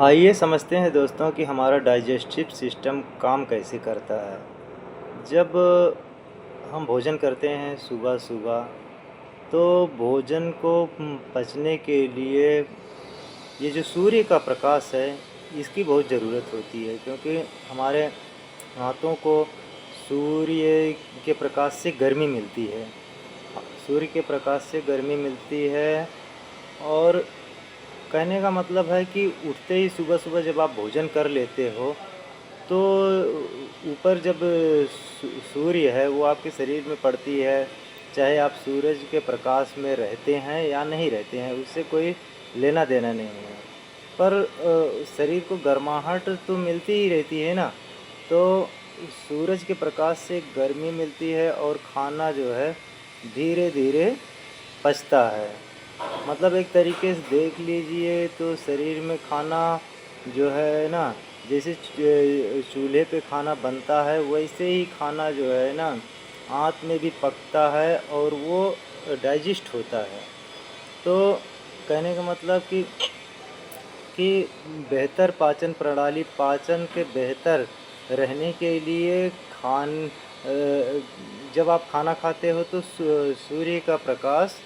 आइए समझते हैं दोस्तों कि हमारा डाइजेस्टिव सिस्टम काम कैसे करता है। जब हम भोजन करते हैं सुबह-सुबह, तो भोजन को पचने के लिए ये जो सूर्य का प्रकाश है, इसकी बहुत ज़रूरत होती है, क्योंकि हमारे हाथों को सूर्य के प्रकाश से गर्मी मिलती है। सूर्य के प्रकाश से गर्मी मिलती है और कहने का मतलब है कि उठते ही सुबह-सुबह जब आप भोजन कर लेते हो, तो ऊपर जब सूर्य है वो आपके शरीर में पड़ती है, चाहे आप सूरज के प्रकाश में रहते हैं या नहीं रहते हैं, उससे कोई लेना-देना नहीं है। पर शरीर को गर्माहट तो मिलती ही रहती है ना, तो सूरज के प्रकाश से गर्मी मिलती है और खाना जो है धीरे-धीरे पचता है। मतलब एक तरीके से देख लीजिए तो शरीर में खाना जो है ना, जैसे चूल्हे पे खाना बनता है वैसे ही खाना जो है ना आँत में भी पकता है और वो डाइजेस्ट होता है। तो कहने का मतलब कि बेहतर पाचन प्रणाली, पाचन के बेहतर रहने के लिए जब आप खाना खाते हो तो सूर्य का प्रकाश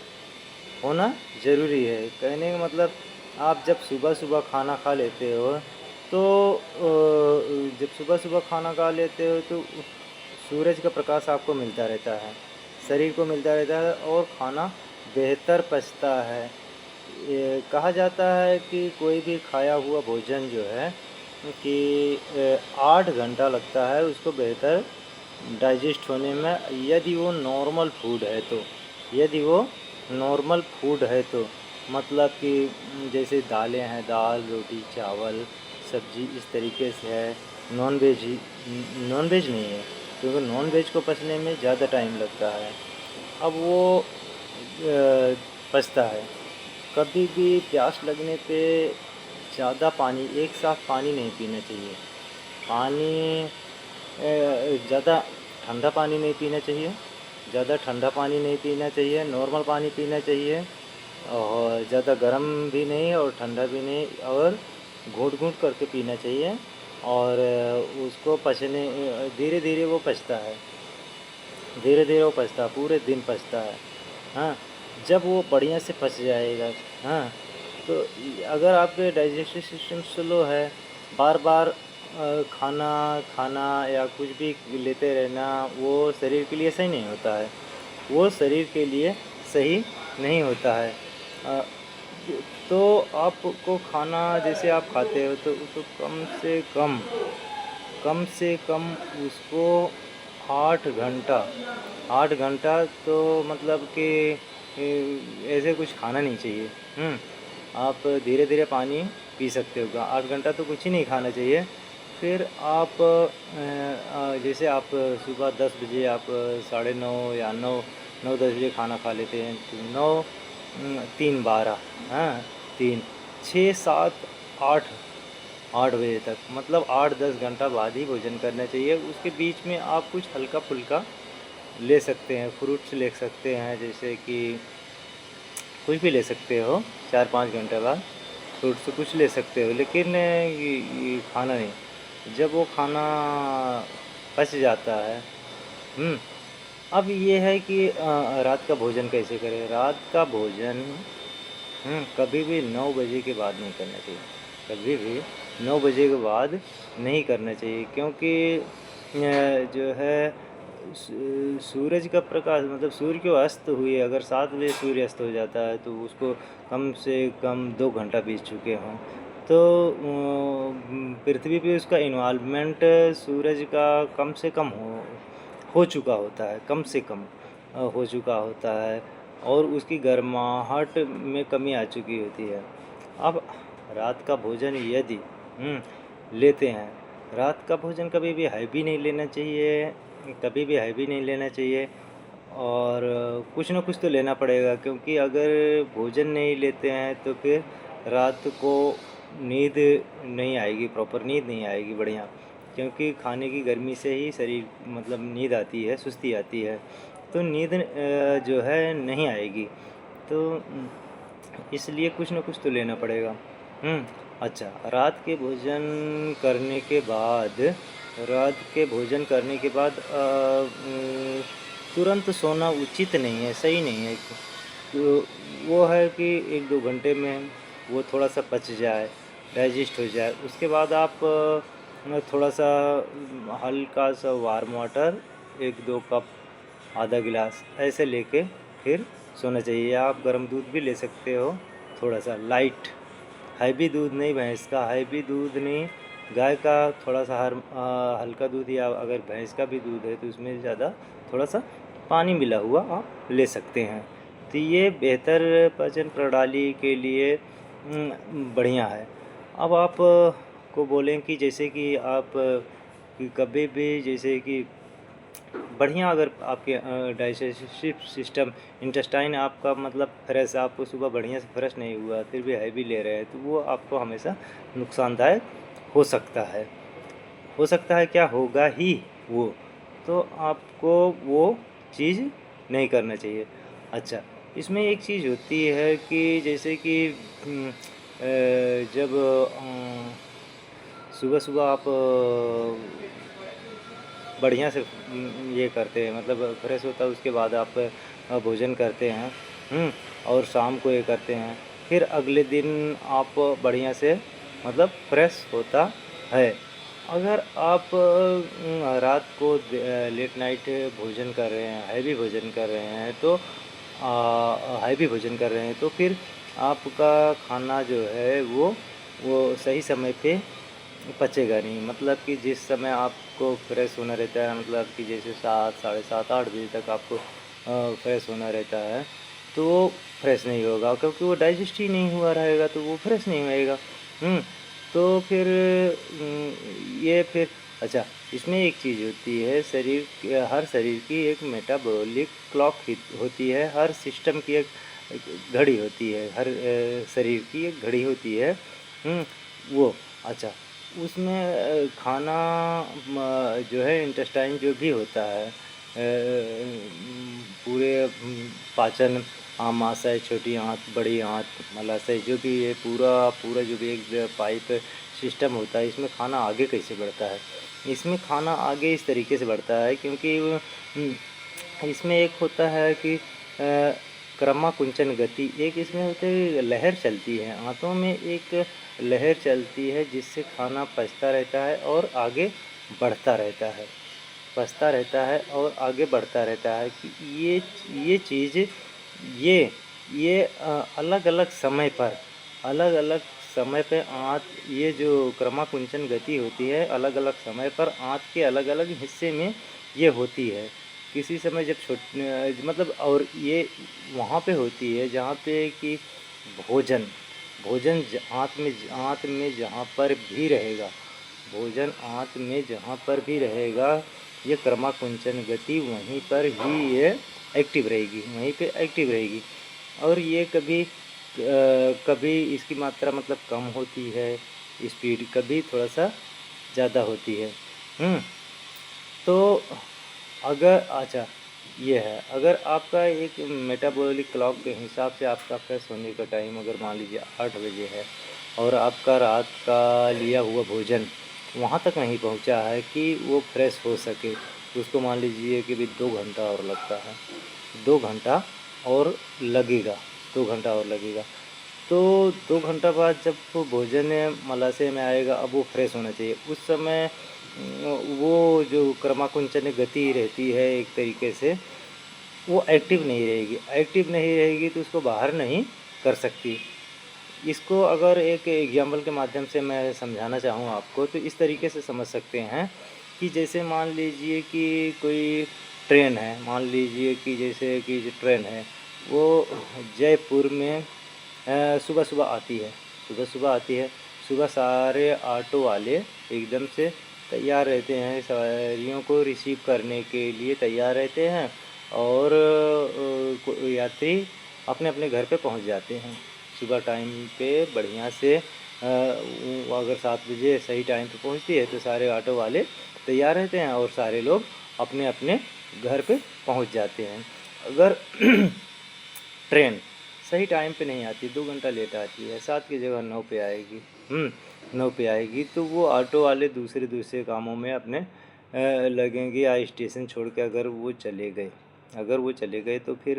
होना ज़रूरी है। कहने का मतलब आप जब सुबह-सुबह खाना खा लेते हो, तो जब सुबह-सुबह खाना खा लेते हो तो सूरज का प्रकाश आपको मिलता रहता है, शरीर को मिलता रहता है और खाना बेहतर पचता है। ये कहा जाता है कि कोई भी खाया हुआ भोजन जो है कि 8 घंटा लगता है उसको बेहतर डाइजेस्ट होने में, यदि वो नॉर्मल फूड है तो। यदि वो नॉर्मल फूड है तो मतलब कि जैसे दालें हैं, दाल, रोटी, चावल, सब्ज़ी इस तरीके से है। नॉन-वेज नहीं है, क्योंकि नॉन-वेज को पचने में ज़्यादा टाइम लगता है। अब वो पचता है। कभी भी प्यास लगने पे ज़्यादा पानी, एक साथ पानी नहीं पीना चाहिए। पानी ज़्यादा ठंडा पानी नहीं पीना चाहिए, ज़्यादा ठंडा पानी नहीं पीना चाहिए, नॉर्मल पानी पीना चाहिए और ज़्यादा गर्म भी नहीं और ठंडा भी नहीं, और घूँट-घूँट करके पीना चाहिए। और उसको धीरे-धीरे वो पचता है, धीरे-धीरे वो पचता है, पूरे दिन पचता है। हाँ, जब वो बढ़िया से पच जाएगा, हाँ, तो अगर आपके डाइजेस्टिव सिस्टम स्लो है, बार-बार खाना खाना या कुछ भी लेते रहना, वो शरीर के लिए सही नहीं होता है। वो शरीर के लिए सही नहीं होता है। अ, तो आपको खाना जैसे आप खाते हो तो उसको कम से कम उसको 8 घंटा 8 घंटा तो मतलब कि ऐसे कुछ खाना नहीं चाहिए। आप धीरे-धीरे पानी पी सकते हो। 8 घंटा तो कुछ ही नहीं खाना चाहिए। फिर आप जैसे आप सुबह 10 बजे आप 9:30 या 9-10 बजे खाना खा लेते हैं, तो 9 3 12, हाँ, 3 6 7 8 8 बजे तक, मतलब 8-10 घंटा बाद ही भोजन करना चाहिए। उसके बीच में आप कुछ हल्का-फुल्का ले सकते हैं, फ्रूट्स ले सकते हैं, जैसे कि कुछ भी ले सकते हो 4-5 घंटे बाद फ्रूट्स कुछ ले सकते हो, लेकिन ये खाना नहीं। जब वो खाना पच जाता है, हुँ, अब ये है कि रात का भोजन कैसे करें? रात का भोजन कभी भी 9 बजे के बाद नहीं करना चाहिए। कभी भी 9 बजे के बाद नहीं करना चाहिए, क्योंकि जो है सूरज का प्रकाश, मतलब सूर्य को अस्त हुए अगर 7 बजे सूर्य अस्त हो जाता है तो उसको कम से कम 2 घंटा बीत चुके हों। तो पृथ्वी पे उसका इन्वॉल्वमेंट सूरज का कम से कम हो चुका होता है, कम से कम हो चुका होता है और उसकी गर्माहट में कमी आ चुकी होती है। अब रात का भोजन यदि लेते हैं, रात का भोजन कभी भी हैवी नहीं लेना चाहिए, कभी भी हैवी नहीं लेना चाहिए और कुछ न कुछ तो लेना पड़ेगा, क्योंकि अगर भोजन नहीं लेते हैं तो फिर रात को नींद नहीं आएगी, प्रॉपर नींद नहीं आएगी बढ़िया, क्योंकि खाने की गर्मी से ही शरीर मतलब नींद आती है, सुस्ती आती है, तो नींद जो है नहीं आएगी। तो इसलिए कुछ न कुछ तो लेना पड़ेगा। अच्छा, रात के भोजन करने के बाद तुरंत सोना उचित नहीं है, सही नहीं है। तो वो है कि 1-2 घंटे में वो थोड़ा-सा पच जाए, डाइजेस्ट हो जाए। उसके बाद आप थोड़ा-सा हल्का-सा वार्म वाटर 1-2 कप, आधा गिलास ऐसे लेके फिर सोना चाहिए। या आप गर्म दूध भी ले सकते हो, थोड़ा-सा लाइट, हैवी दूध नहीं भैंस का, हैवी दूध नहीं, गाय का थोड़ा-सा हल्का दूध, या अगर भैंस का भी दूध है तो उसमें ज़्यादा थोड़ा-सा पानी मिला हुआ आप ले सकते हैं। तो ये बेहतर पाचन प्रणाली के लिए बढ़िया है। अब आप को बोलें कि जैसे कि आप कि कभी भी जैसे कि बढ़िया, अगर आपके डाइजेस्टिव सिस्टम, इंटेस्टाइन आपका मतलब फ्रेश, आपको सुबह बढ़िया से फ्रेश नहीं हुआ फिर भी हैवी ले रहे हैं, तो वो आपको हमेशा नुकसानदायक हो सकता है। क्या होगा ही वो, तो आपको वो चीज़ नहीं करना चाहिए। अच्छा, इसमें एक चीज़ होती है कि जैसे कि जब सुबह-सुबह आप बढ़िया से ये करते हैं, मतलब फ्रेश होता है, उसके बाद आप भोजन करते हैं, और शाम को ये करते हैं, फिर अगले दिन आप बढ़िया से मतलब फ्रेश होता है। अगर आप रात को लेट नाइट भोजन कर रहे हैं, हैवी भोजन कर रहे हैं, तो फिर आपका खाना जो है वो सही समय पे पचेगा नहीं। मतलब कि जिस समय आपको फ्रेश होना रहता है, मतलब कि जैसे 7, साढ़े 7, 8 बजे तक आपको फ्रेश होना रहता है, तो वो फ्रेश नहीं होगा, क्योंकि वो डाइजेस्ट ही नहीं हुआ रहेगा, तो वो फ्रेश नहीं होएगा। तो फिर ये फिर अच्छा, इसमें एक चीज़ होती है, हर शरीर की एक मेटाबॉलिक क्लॉक होती है, हर सिस्टम की एक घड़ी होती है, हर शरीर की एक घड़ी होती है। वो अच्छा, उसमें खाना जो है, इंटेस्टाइन जो भी होता है, पूरे पाचन, आमाशय, छोटी आँत, बड़ी आँत, मलाशय, जो भी ये पूरा जो भी एक पाइप सिस्टम होता है, इसमें खाना आगे कैसे बढ़ता है? इसमें खाना आगे इस तरीके से बढ़ता है, क्योंकि इसमें एक होता है कि क्रमाकुंचन गति, एक इसमें होता है, लहर चलती है आँतों में, एक लहर चलती है जिससे खाना पचता रहता है और आगे बढ़ता रहता है, और आगे बढ़ता रहता है। कि ये चीज़, ये अलग-अलग समय पे आँत, ये जो क्रमाकुंचन गति होती है, अलग-अलग समय पर आँत के अलग-अलग हिस्से में ये होती है। किसी समय जब मतलब, और ये वहाँ पे होती है जहाँ पे कि भोजन भोजन आँत में जहाँ पर भी रहेगा, ये क्रमाकुंचन गति वहीं पर ही ये एक्टिव रहेगी। और ये कभी इसकी मात्रा मतलब कम होती है, स्पीड कभी थोड़ा-सा ज़्यादा होती है। तो अगर अच्छा, ये है, अगर आपका एक मेटाबॉलिक क्लॉक के हिसाब से आपका फ्रेश होने का टाइम अगर मान लीजिए 8 बजे है, और आपका रात का लिया हुआ भोजन वहाँ तक नहीं पहुँचा है कि वो फ्रेश हो सके, तो उसको मान लीजिए कि भी 2 घंटा और लगता है, 2 घंटा और लगेगा, 2 घंटा और लगेगा। तो 2 घंटा बाद जब वो भोजन मलाशय में आएगा, अब वो फ्रेश होना चाहिए। उस समय वो जो क्रमाकुंचन गति रहती है एक तरीके से, वो एक्टिव नहीं रहेगी तो उसको बाहर नहीं कर सकती। इसको अगर एक एग्जाम्पल के माध्यम से मैं समझाना चाहूँ आपको, तो इस तरीके से समझ सकते हैं कि जैसे मान लीजिए कि कोई ट्रेन है, जो ट्रेन है वो जयपुर में सुबह-सुबह आती है। सुबह सारे ऑटो वाले एकदम से तैयार रहते हैं, सवारियों को रिसीव करने के लिए तैयार रहते हैं, और यात्री अपने-अपने घर पे पहुंच जाते हैं सुबह टाइम पे बढ़िया से। वो अगर 7 बजे सही टाइम पे पहुंचती है तो सारे ऑटो वाले तैयार रहते हैं और सारे लोग अपने-अपने घर पे पहुंच जाते हैं। अगर ट्रेन सही टाइम पे नहीं आती, 2 घंटा लेट आती है, 7 की जगह 9 पे आएगी, नौ पे आएगी तो वो ऑटो वाले दूसरे दूसरे कामों में अपने लगेंगे, या स्टेशन छोड़ के अगर वो चले गए तो फिर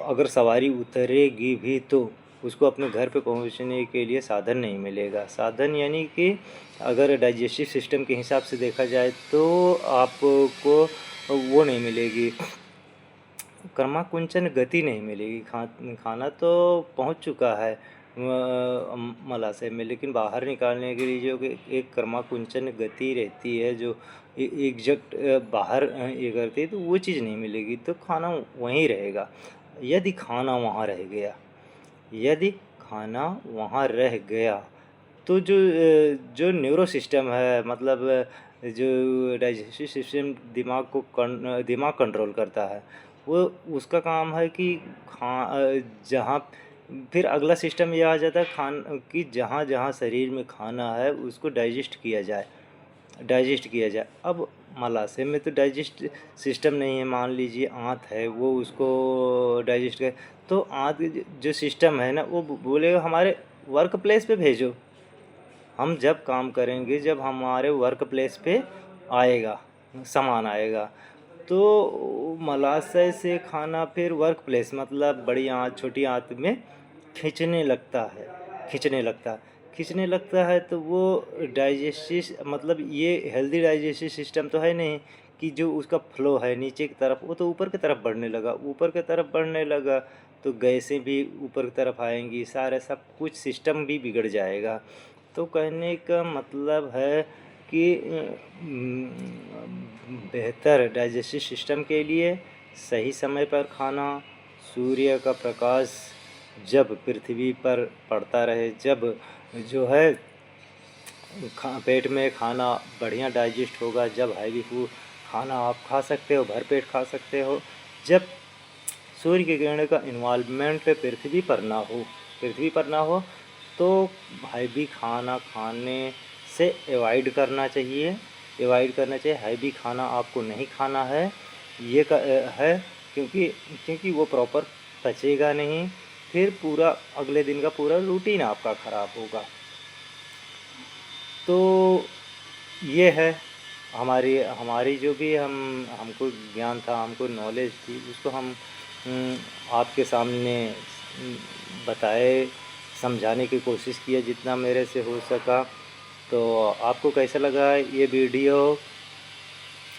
अगर सवारी उतरेगी भी तो उसको अपने घर पे पहुंचने के लिए साधन नहीं मिलेगा। साधन यानी कि अगर डाइजेस्टिव सिस्टम के हिसाब से देखा जाए तो आपको वो नहीं मिलेगी, क्रमाकुंचन गति नहीं मिलेगी। खाना तो पहुंच चुका है मलाशय में, लेकिन बाहर निकालने के लिए जो कि एक क्रमाकुंचन गति रहती है, जो एग्जैक्ट बाहर ये करती है, तो वो चीज़ नहीं मिलेगी। तो खाना वहीं रहेगा। यदि खाना वहाँ रह गया तो जो न्यूरो सिस्टम है, मतलब जो डाइजेस्टिव सिस्टम दिमाग कंट्रोल करता है, वो उसका काम है कि जहाँ फिर अगला सिस्टम ये आ जाता है कि जहाँ जहाँ शरीर में खाना है उसको डाइजेस्ट किया जाए। अब मलाशय में तो डाइजेस्ट सिस्टम नहीं है। मान लीजिए आंत है, वो उसको डाइजेस्ट करे, तो आंत जो सिस्टम है ना, वो बोलेगा हमारे वर्क प्लेस पे भेजो। हम जब काम करेंगे, जब हमारे वर्क प्लेस पे सामान आएगा, तो मलाशय से खाना फिर वर्क प्लेस, मतलब बड़ी आंत छोटी आंत में खींचने लगता है। तो वो डाइजेस्टिव, मतलब ये हेल्दी डाइजेस्टिव सिस्टम तो है नहीं कि जो उसका फ्लो है नीचे की तरफ, वो तो ऊपर की तरफ बढ़ने लगा, तो गैसें भी ऊपर की तरफ आएंगी, सब कुछ सिस्टम भी बिगड़ जाएगा। तो कहने का मतलब है कि बेहतर डाइजेस्टिव सिस्टम के लिए सही समय पर खाना, सूर्य का प्रकाश जब पृथ्वी पर पड़ता रहे, जब जो है पेट में खाना बढ़िया डाइजेस्ट होगा, जब हैवी फूड खाना आप खा सकते हो, भरपेट खा सकते हो, जब सूर्य की किरण का इन्वॉल्वमेंट पृथ्वी पर ना हो, तो हैवी खाना खाने से अवॉइड करना चाहिए। हैवी खाना आपको नहीं खाना है, है, क्योंकि वो प्रॉपर पचेगा नहीं, फिर पूरा अगले दिन का पूरा रूटीन आपका ख़राब होगा। तो ये है हमारी जो भी हमको ज्ञान था, हमको नॉलेज थी, उसको हम आपके सामने बताए, समझाने की कोशिश किया जितना मेरे से हो सका। तो आपको कैसा लगा ये वीडियो,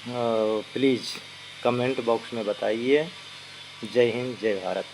प्लीज़ कमेंट बॉक्स में बताइए। जय हिंद, जय भारत।